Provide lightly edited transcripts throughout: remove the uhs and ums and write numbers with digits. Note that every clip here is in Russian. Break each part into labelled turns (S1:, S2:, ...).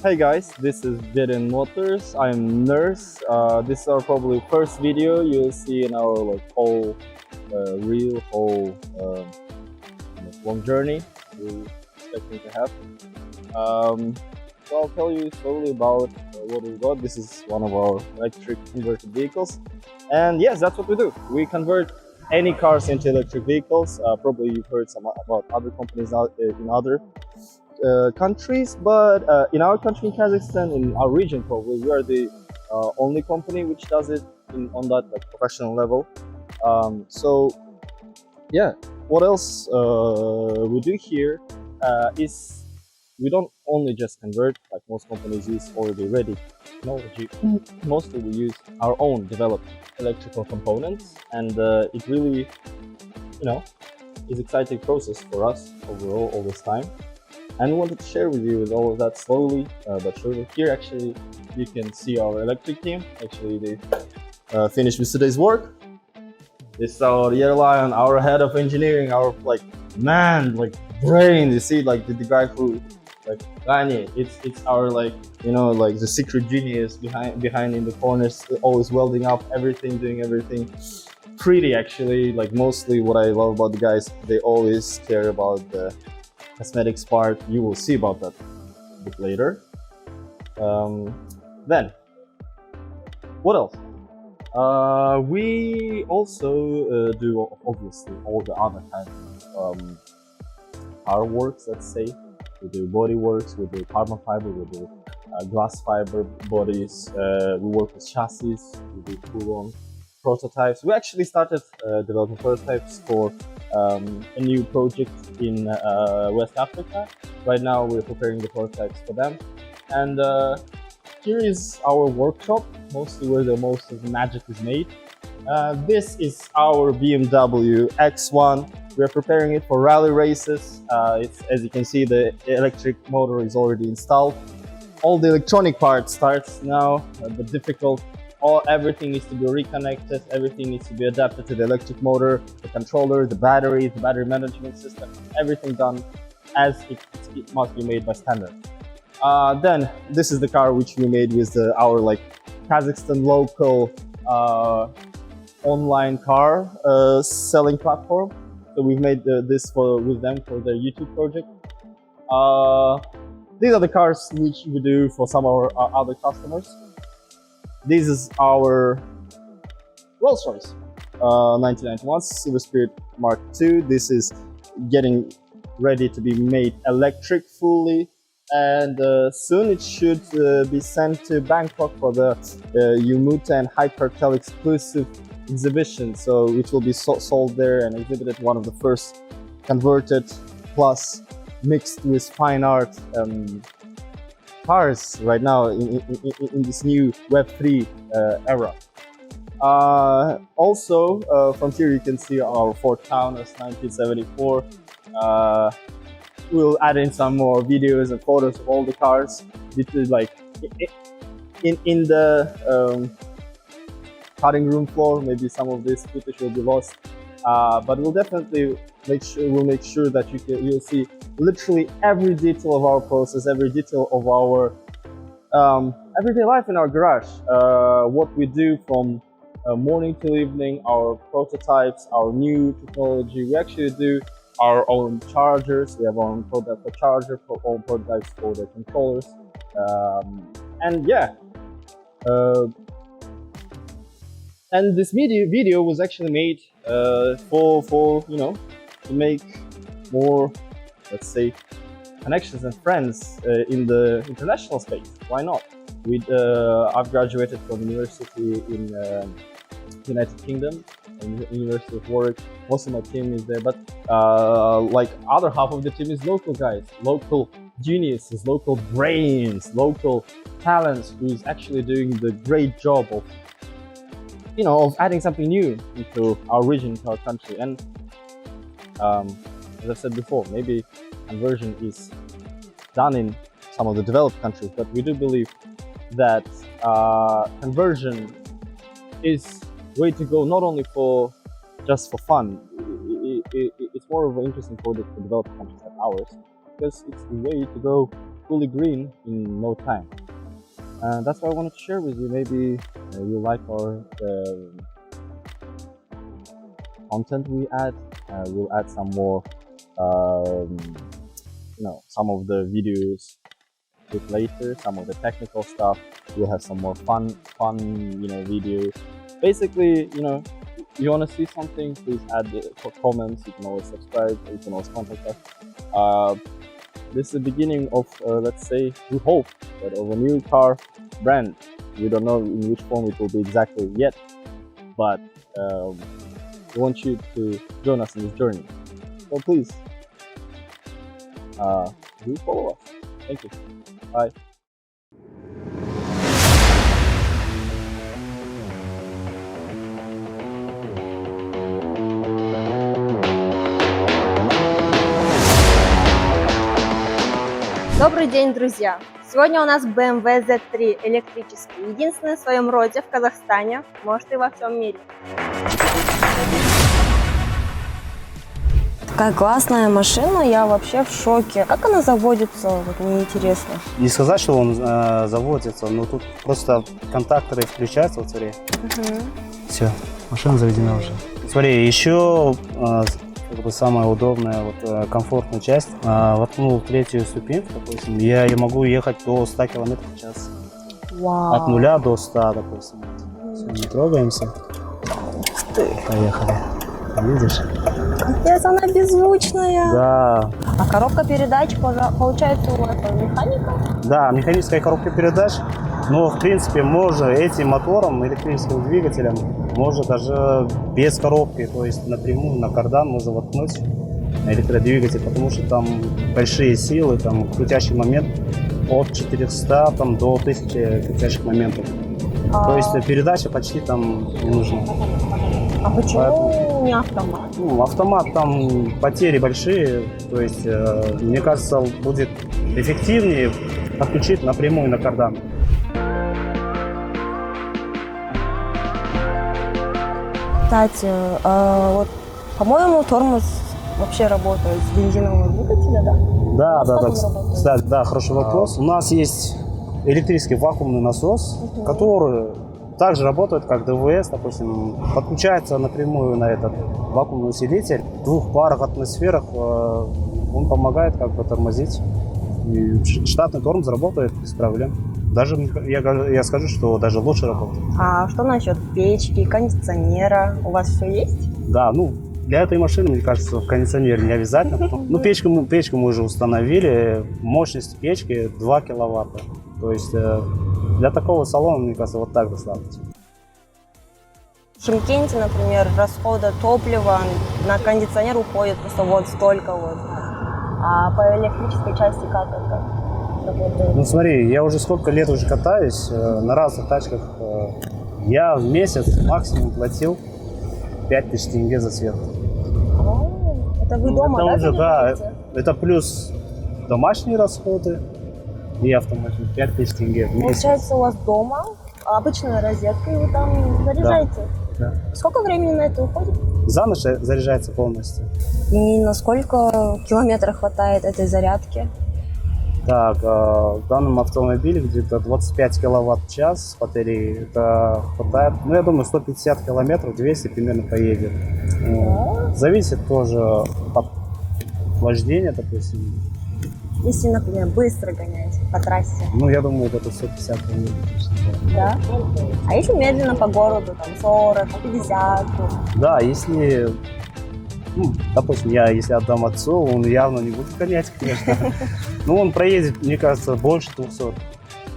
S1: Hey guys, this is Bidin Motors. I'm Nurse. This is our probably first video you'll see in our whole kind of long journey we're expecting to have. Um, so I'll tell you slowly about what we got. This is one of our electric converted vehicles, and yes, that's what we do. We convert any cars into electric vehicles. Probably you've heard some about other companies out in other countries, but in our country, in Kazakhstan, in our region, probably we are the only company which does it on that professional level. So yeah, what else we do here is we don't only just convert like most companies use already ready technology. Mostly we use our own developed electrical components, and it really, you know, is exciting process for us overall all this time. And we wanted to share with you all of that slowly but surely. Here, actually, you can see our electric team. Actually, they finished with today's work. This is our Yerlion, our head of engineering, our brain. You see, the guy who Gani. It's our the secret genius behind in the corners, always welding up everything, doing everything pretty. Actually, mostly what I love about the guys, they always care about the cosmetics part. You will see about that a bit later. Then, what else? We also do obviously all the other kind of car works. Let's say we do body works, we do carbon fiber, we do glass fiber bodies. We work with chassis, we do full-on prototypes. We actually started developing prototypes for a new project in West Africa. Right now we're preparing the prototypes for them. And here is our workshop, mostly where the most of the magic is made. This is our BMW X1. We're preparing it for rally races. As you can see, the electric motor is already installed. All the electronic part starts now, the difficult. Everything needs to be reconnected, everything needs to be adapted to the electric motor, the controller, the battery management system, everything done as it must be made by standard. Then this is the car which we made with our Kazakhstan local online car selling platform. So we've made this with them for their YouTube project. These are the cars which we do for some of our other customers. This is our Rolls-Royce 1991 Silver Spirit Mark II. This is getting ready to be made electric fully, and soon it should be sent to Bangkok for the Yumuta and Hypertel exclusive exhibition. So it will be sold there and exhibited, one of the first converted plus mixed with fine art cars right now in this new Web3 era. Also, from here you can see our Ford Taunus 1974. We'll add in some more videos and photos of all the cars. This is in the cutting room floor. Maybe some of this footage will be lost, but we'll definitely make sure that you'll see literally every detail of our process, every detail of our everyday life in our garage. What we do from morning till evening, our prototypes, our new technology. We actually do our own chargers. We have our own prototype for charger, for own prototypes for the controllers, and yeah. And this video was actually made for to make more, let's say, connections and friends in the international space. Why not? I've graduated from university in United Kingdom, and University of Warwick. Most of my team is there, but other half of the team is local guys, local geniuses, local brains, local talents, who's actually doing the great job of adding something new into our region, to our country. And as I said before, maybe conversion is done in some of the developed countries, but we do believe that conversion is way to go, not only just for fun. It's more of an interesting product for developed countries like ours, because it's the way to go fully green in no time. And that's what I wanted to share with you. Maybe you like our content we add. We'll add some more, um, some of the videos with later, some of the technical stuff. We'll have some more fun, videos. Basically, you want to see something, please add the comments. You can always subscribe. You can always contact us. This is the beginning of, let's say, we hope that of a new car brand. We don't know in which form it will be exactly yet, but we want you to join us in this journey. So please, do follow us. Thank you. Bye.
S2: Добрый день, друзья! Сегодня у нас BMW Z3 электрический, единственный в своем роде в Казахстане, может и во всем мире. Такая классная машина, я вообще в шоке. Как она заводится, вот мне интересно.
S3: Не сказать, что он заводится, но тут просто контакторы включаются, вот смотри. Все, машина заведена уже. Смотри, еще самая удобная, комфортная часть. Воткнул третью ступеньку, допустим, я могу ехать до 100 км в час.
S2: Вау.
S3: От 0 до 100, допустим. Все, не трогаемся. Поехали. Видишь?
S2: Капец, она беззвучная.
S3: Да.
S2: А коробка передач, получается, у этого механика?
S3: Да, механическая коробка передач. Но, в принципе, можно этим мотором, электрическим двигателем, можно даже без коробки, то есть напрямую на кардан можно воткнуть на электродвигатель, потому что там большие силы, там крутящий момент от 400 до 1000 крутящих моментов. То есть передача почти там не нужна.
S2: А почему
S3: Поэтому,
S2: не автомат?
S3: Автомат, там потери большие, то есть, мне кажется, будет эффективнее подключить напрямую на кардан.
S2: Кстати, вот, по-моему, тормоз вообще работает с бензинового двигателя, да?
S3: Да.
S2: Работает?
S3: Кстати, да, хороший вопрос. У нас есть электрический вакуумный насос, который также работает как ДВС, допустим, подключается напрямую на этот вакуумный усилитель. В 2 парах атмосферах он помогает тормозить. И штатный тормоз работает без проблем. Даже я скажу, что даже лучше работает.
S2: А что насчет печки, кондиционера? У вас все есть?
S3: Да, для этой машины, мне кажется, кондиционер не обязательно. Печку мы уже установили. Мощность печки 2 киловатта. То есть для такого салона, мне кажется, вот так достаточно.
S2: В Шымкенте, например, расхода топлива на кондиционер уходит просто вот столько вот. А по электрической части как это работает?
S3: Смотри, я уже сколько лет уже катаюсь на разных тачках. Я в месяц максимум платил 5000 тенге за свет.
S2: Это вы дома,
S3: это уже, да,
S2: заряжаете?
S3: это плюс домашние расходы и автомобиль 5000 тенге в месяц.
S2: Получается, у вас дома обычная розетка, и вы там заряжаете?
S3: Да.
S2: Сколько времени на это уходит?
S3: За ночь заряжается полностью.
S2: И на сколько километров хватает этой зарядки?
S3: Так, в данном автомобиле где-то 25 киловатт-час батареи. Это хватает, я думаю, 150 километров, 200 примерно поедет. Зависит тоже от вождения, допустим.
S2: Если, например, быстро гоняете по трассе.
S3: Я думаю, это 150 километров.
S2: Да? А если медленно по городу, там 40, 50?
S3: Да, если, допустим, если отдам отцу, он явно не будет гонять, конечно. Он проедет, мне кажется, больше 200.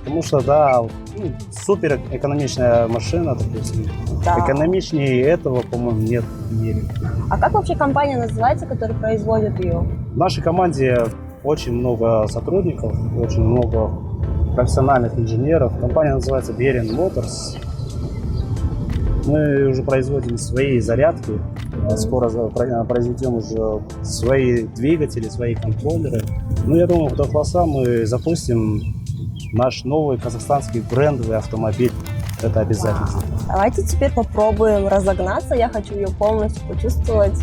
S3: Потому что, да, супер экономичная машина, допустим.
S2: Да.
S3: Экономичнее этого, по-моему, нет в мире.
S2: А как вообще компания называется, которая производит ее?
S3: В нашей команде очень много сотрудников, очень много профессиональных инженеров. Компания называется Bearing Motors. Мы уже производим свои зарядки. Скоро произведем уже свои двигатели, свои контроллеры. Я думаю, до класса мы запустим наш новый казахстанский брендовый автомобиль. Это обязательно.
S2: Давайте теперь попробуем разогнаться. Я хочу ее полностью почувствовать.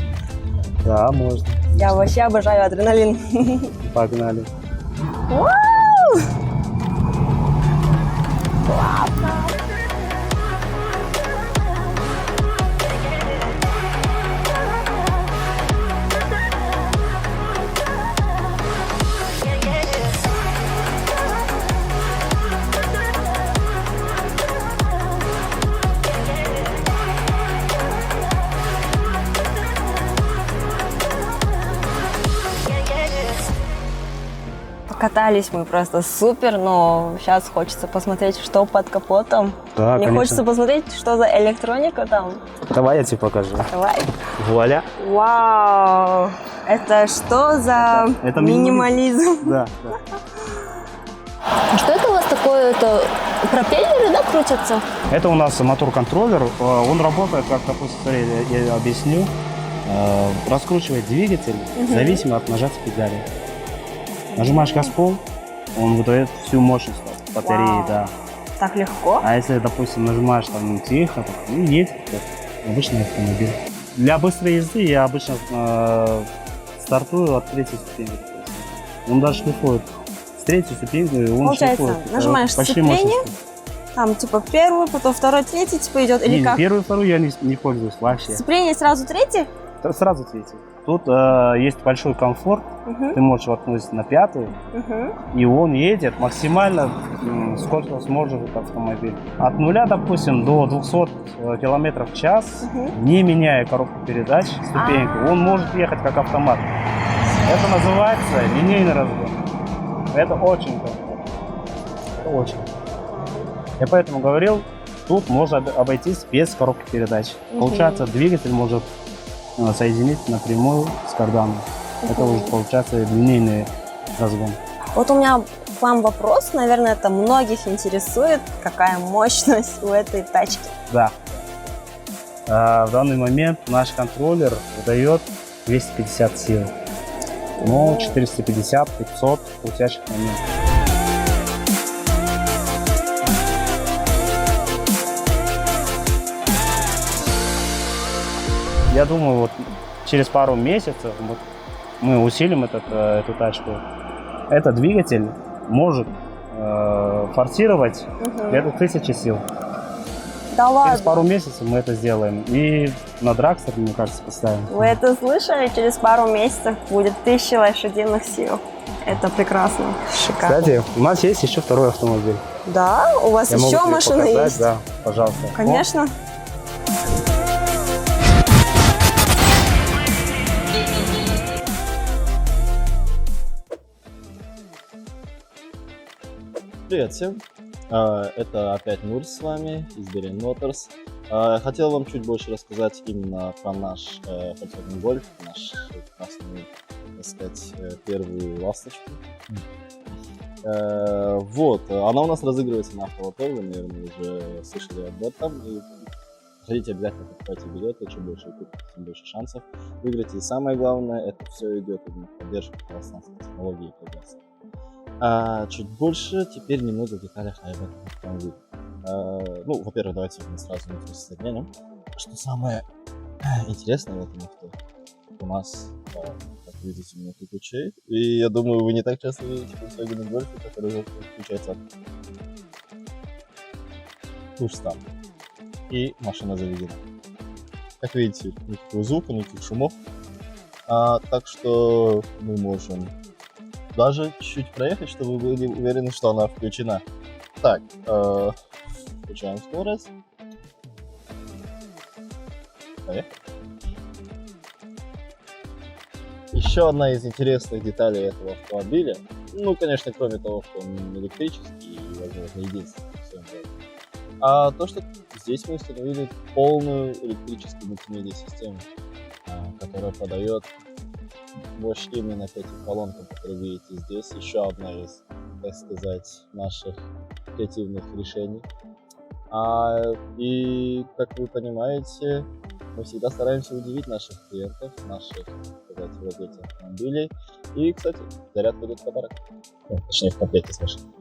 S3: Да, можно.
S2: Я вообще обожаю адреналин.
S3: Погнали.
S2: Вау! Катались мы просто супер, но сейчас хочется посмотреть, что под капотом.
S3: Да,
S2: Мне
S3: конечно.
S2: хочется посмотреть, что за электроника там.
S3: Давай я тебе покажу.
S2: Давай.
S3: Вуаля.
S2: Вау! Это что за
S3: Это
S2: минимализм?
S3: Да.
S2: Что это у вас такое? Это пропеллеры, да, крутятся?
S3: Это у нас мотор-контроллер. Он работает, как, допустим, смотри, я объясню. Раскручивает двигатель зависимо от нажатия педали. Нажимаешь газ-пол, он выдает всю мощность батареи,
S2: Вау.
S3: да.
S2: Так легко.
S3: А если, допустим, нажимаешь там тихо, так, и едет как обычный автомобиль. Для быстрой езды я обычно стартую от третьей ступеньки. Он даже шлифует. С третьей ступеньки он
S2: Получается,
S3: шлифует.
S2: нажимаешь
S3: почти
S2: сцепление,
S3: мощностью.
S2: там типа первую, потом второй, третий типа идет, или
S3: Не,
S2: как?
S3: первую, вторую я не пользуюсь вообще.
S2: Сцепление сразу третий?
S3: Сразу третий. Тут есть большой комфорт.
S2: Угу.
S3: Ты можешь воткнуть на пятую,
S2: Угу.
S3: и он едет максимально, сколько сможет этот автомобиль. От 0, допустим, до 200 км в час,
S2: Мгм.
S3: не меняя коробку передач, ступеньку, он может ехать как автомат. Это называется линейный разгон. Это очень комфортно. Это очень. Я поэтому говорил, тут можно обойтись без коробки передач.
S2: Мгм.
S3: Получается, двигатель может соединить напрямую с карданом. Это
S2: Мгм.
S3: уже получается линейный разгон.
S2: Вот у меня к вам вопрос, наверное, это многих интересует, какая мощность у этой тачки.
S3: Да. В данный момент наш контроллер выдает 250 сил. Ну, 450-500 крутящих моментов. Я думаю, вот через пару месяцев вот, мы усилим эту тачку. Этот двигатель может форсировать
S2: Мгм.
S3: где-то 1000 сил.
S2: Да
S3: Через
S2: ладно.
S3: пару месяцев мы это сделаем. И на Драгстер, мне кажется, поставим.
S2: Вы это слышали? Через пару месяцев будет 1000 лошадиных сил. Это прекрасно. Шикарно.
S3: Кстати, у нас есть еще второй автомобиль.
S2: Да? У вас
S3: Я могу
S2: еще
S3: тебе
S2: машины
S3: показать,
S2: есть?
S3: Да, пожалуйста.
S2: Конечно.
S1: Привет всем! Это опять Нур с вами из Berlin Motors. Хотел вам чуть больше рассказать именно про наш Volkswagen Golf, наш прекрасный, так сказать, первую ласточку. Вот, она у нас разыгрывается на Автолото, вы, наверное, уже слышали об этом. И приходите обязательно, покупайте билеты, чем больше вы купите, тем больше шансов выиграть. И самое главное, это все идет именно в поддержку казахстанской технологии и прогресса. Чуть больше, теперь немного в деталях об этом автомобиле. Ну, во-первых, давайте мы сразу начнем с соединением. Что самое интересное в этом авто, у нас, как видите, много ключей. И я думаю, вы не так часто видите Volkswagen Golf, который включается от push-start. И машина заведена. Как видите, никакого звука, никаких шумов. Так что мы можем даже чуть-чуть проехать, чтобы вы были уверены, что она включена. Так, включаем скорость. Поехали. Еще одна из интересных деталей этого автомобиля, ну, конечно, кроме того, что он электрический и, возможно, единственный в своем роде, то, что здесь мы установили полную электрическую мультимедиа-систему, которая подает мощь именно к этим колонкам, которые вы видите здесь. Еще одна из, так сказать, наших креативных решений. И, как вы понимаете, мы всегда стараемся удивить наших клиентов, наших, так сказать, владельцев автомобилей. И, кстати, зарядка идет в подарок. Точнее, в комплекте с машиной.